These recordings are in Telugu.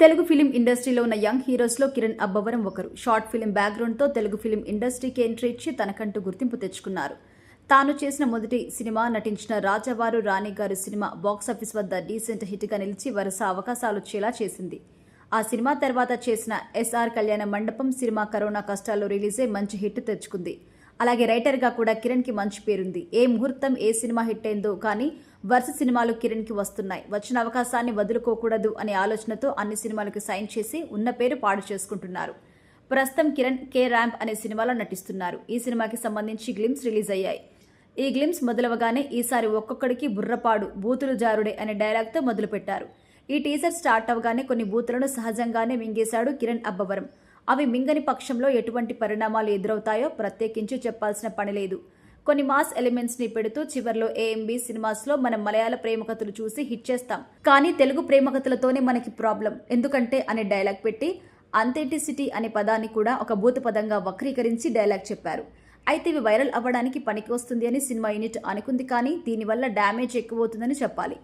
తెలుగు ఫిలిం ఇండస్ట్రీలో ఉన్న యంగ్ హీరోస్లో కిరణ్ అబ్బవరం ఒకరు. షార్ట్ ఫిలిం బ్యాక్గ్రౌండ్తో తెలుగు ఫిలిం ఇండస్ట్రీకి ఎంట్రీ ఇచ్చి తనకంటూ గుర్తింపు తెచ్చుకున్నారు. తాను చేసిన మొదటి సినిమా నటించిన రాజావారు రాణిగారు సినిమా బాక్సాఫీస్ వద్ద డీసెంట్ హిట్గా నిలిచి వరుస అవకాశాలు వచ్చేలా చేసింది. ఆ సినిమా తర్వాత చేసిన ఎస్ఆర్ కళ్యాణ మండపం సినిమా కరోనా కష్టాల్లో రిలీజ్ అయి మంచి హిట్ తెచ్చుకుంది. అలాగే రైటర్గా కూడా కిరణ్కి మంచి పేరుంది. ఏ ముహూర్తం ఏ సినిమా హిట్ అయిందో కానీ వరుస సినిమాలు కిరణ్కి వస్తున్నాయి. వచ్చిన అవకాశాన్ని వదులుకోకూడదు అనే ఆలోచనతో అన్ని సినిమాలకు సైన్ చేసి ఉన్న పేరు పాడు చేసుకుంటున్నారు. ప్రస్తుతం కిరణ్ కే ర్యాంప్ అనే సినిమాలో నటిస్తున్నారు. ఈ సినిమాకి సంబంధించి గ్లిమ్స్ రిలీజ్ అయ్యాయి. ఈ గ్లిమ్స్ మొదలవగానే ఈసారి ఒక్కొక్కడికి బుర్రపాడు బూతులు జారుడే అనే డైలాగ్తో మొదలుపెట్టారు. ఈ టీజర్ స్టార్ట్ అవగానే కొన్ని బూతులను సహజంగానే మింగేశాడు కిరణ్ అబ్బవరం. అవి మింగని పక్షంలో ఎటువంటి పరిణామాలు ఎదురవుతాయో ప్రత్యేకించి చెప్పాల్సిన పని లేదు. కొన్ని మాస్ ఎలిమెంట్స్ ని పెడుతూ చివర్లో ఏఎంబీ సినిమాస్లో మనం మలయాళ ప్రేమకథలు చూసి హిట్ చేస్తాం, కానీ తెలుగు ప్రేమకథలతోనే మనకి ప్రాబ్లం ఎందుకంటే అనే డైలాగ్ పెట్టి అంతెంటిసిటీ అనే పదాన్ని కూడా ఒక భూత పదంగా వక్రీకరించి డైలాగ్ చెప్పారు. అయితే ఇవి వైరల్ అవ్వడానికి పనికి వస్తుంది అని సినిమా యూనిట్ అనుకుంది, కానీ దీనివల్ల డ్యామేజ్ ఎక్కువవుతుందని చెప్పాలి.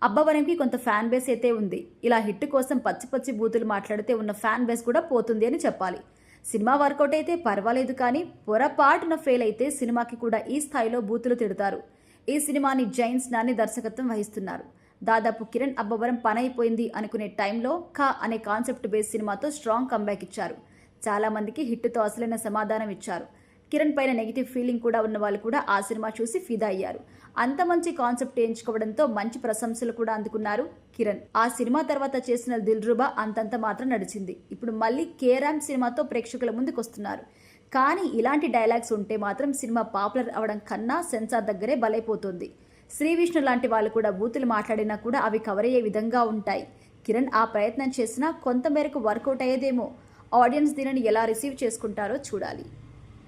అబ్బవరంకి కొంత ఫ్యాన్ బేస్ అయితే ఉంది. ఇలా హిట్ కోసం పచ్చి పచ్చి బూతులు మాట్లాడితే ఉన్న ఫ్యాన్ బేస్ కూడా పోతుంది అని చెప్పాలి. సినిమా వర్కౌట్ అయితే పర్వాలేదు, కానీ పొరపాటున ఫెయిల్ అయితే సినిమాకి కూడా ఈ స్థాయిలో బూతులు తిడతారు. ఈ సినిమాని జైన్స్ నాని దర్శకత్వం వహిస్తున్నారు. దాదాపు కిరణ్ అబ్బవరం పనైపోయింది అనుకునే టైంలో ఖా అనే కాన్సెప్ట్ బేస్ సినిమాతో స్ట్రాంగ్ కంబ్యాక్ ఇచ్చారు. చాలా మందికి హిట్తో అసలైన సమాధానం ఇచ్చారు. కిరణ్ పైన నెగిటివ్ ఫీలింగ్ కూడా ఉన్న వాళ్ళు కూడా ఆ సినిమా చూసి ఫిదా అయ్యారు. అంత మంచి కాన్సెప్ట్ ఎంచుకోవడంతో మంచి ప్రశంసలు కూడా అందుకున్నారు కిరణ్. ఆ సినిమా తర్వాత చేసిన దిల్రుబా అంతంత మాత్రం నడిచింది. ఇప్పుడు మళ్ళీ కేరామ్ సినిమాతో ప్రేక్షకుల ముందుకు వస్తున్నారు. కానీ ఇలాంటి డైలాగ్స్ ఉంటే మాత్రం సినిమా పాపులర్ అవడం కన్నా సెన్సార్ దగ్గరే బలైపోతుంది. శ్రీ విష్ణు లాంటి వాళ్ళు కూడా బూతులు మాట్లాడినా కూడా అవి కవర్ అయ్యే విధంగా ఉంటాయి. కిరణ్ ఆ ప్రయత్నం చేసినా కొంతమేరకు వర్కౌట్ అయ్యేదేమో. ఆడియన్స్ దీనిని ఎలా రిసీవ్ చేసుకుంటారో చూడాలి.